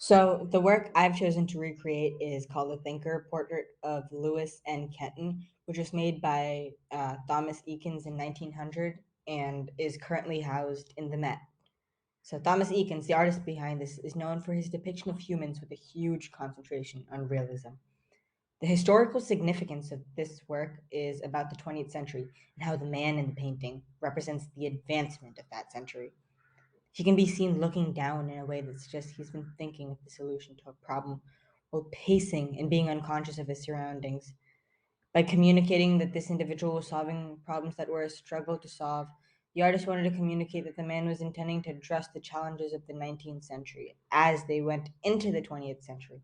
So the work I've chosen to recreate is called The Thinker: Portrait of Lewis N. Kenton, which was made by Thomas Eakins in 1900 and is currently housed in the Met. So Thomas Eakins, the artist behind this, is known for his depiction of humans with a huge concentration on realism. The historical significance of this work is about the 20th century and how the man in the painting represents the advancement of that century. He can be seen looking down in a way that suggests he's been thinking of the solution to a problem while pacing and being unconscious of his surroundings. By communicating that this individual was solving problems that were a struggle to solve, the artist wanted to communicate that the man was intending to address the challenges of the 19th century as they went into the 20th century.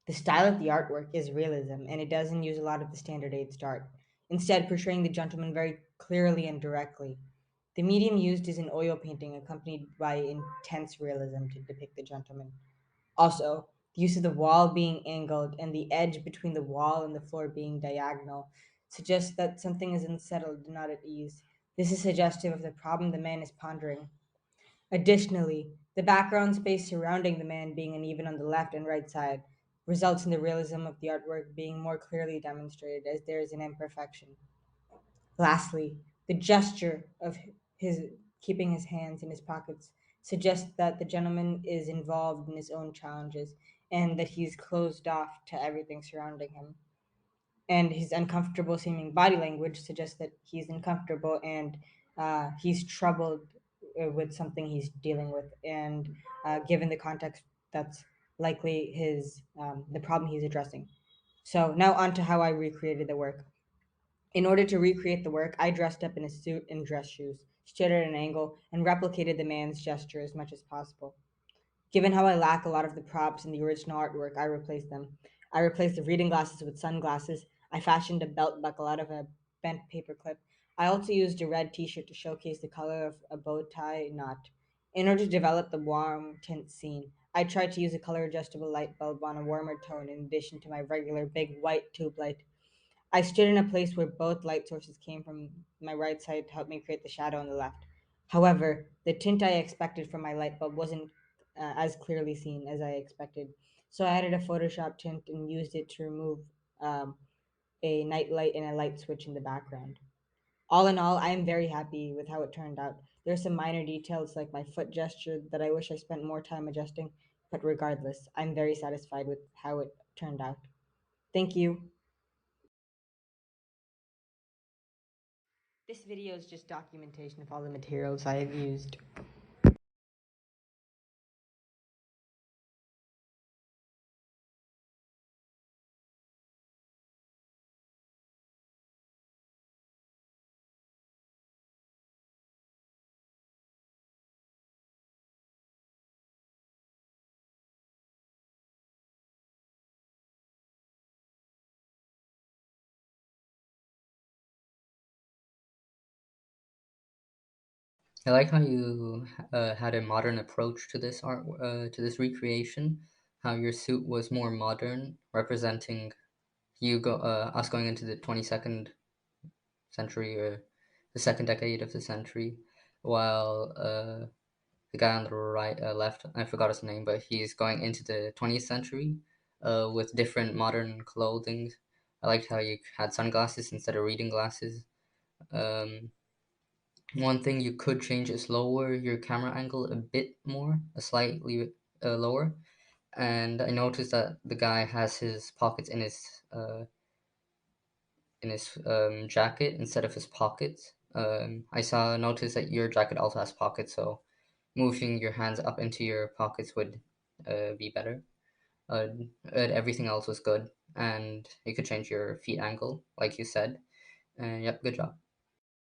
The style of the artwork is realism, and it doesn't use a lot of the standard aged art, instead, portraying the gentleman very clearly and directly. The medium used is an oil painting accompanied by intense realism to depict the gentleman. Also, the use of the wall being angled and the edge between the wall and the floor being diagonal suggests that something is unsettled and not at ease. This is suggestive of the problem the man is pondering. Additionally, the background space surrounding the man being uneven on the left and right side results in the realism of the artwork being more clearly demonstrated as there is an imperfection. Lastly, the gesture of his keeping his hands in his pockets suggests that the gentleman is involved in his own challenges and that he's closed off to everything surrounding him. And his uncomfortable seeming body language suggests that he's uncomfortable and he's troubled with something he's dealing with. And given the context, that's likely his the problem he's addressing. So now on to how I recreated the work. In order to recreate the work, I dressed up in a suit and dress shoes, stood at an angle, and replicated the man's gesture as much as possible. Given how I lack a lot of the props in the original artwork, I replaced them. I replaced the reading glasses with sunglasses. I fashioned a belt buckle out of a bent paper clip. I also used a red t shirt to showcase the color of a bow tie knot. In order to develop the warm tint scene, I tried to use a color adjustable light bulb on a warmer tone in addition to my regular big white tube light. I stood in a place where both light sources came from my right side to help me create the shadow on the left. However, the tint I expected from my light bulb wasn't as clearly seen as I expected. So I added a Photoshop tint and used it to remove a night light and a light switch in the background. All in all, I am very happy with how it turned out. There are some minor details like my foot gesture that I wish I spent more time adjusting, but regardless, I'm very satisfied with how it turned out. Thank you. This video is just documentation of all the materials I have used. I like how you had a modern approach to this art, to this recreation. How your suit was more modern, representing us going into the 22nd century or the second decade of the century, while the guy on the right, left, I forgot his name, but he's going into the 20th century, with different modern clothing. I liked how you had sunglasses instead of reading glasses. Um, One thing you could change is lower your camera angle a bit more, a slightly lower. And I noticed that the guy has his pockets in his jacket instead of his pockets. I saw noticed that your jacket also has pockets, so moving your hands up into your pockets would be better. Uh, Everything else was good, and you could change your feet angle, like you said. And yep, good job.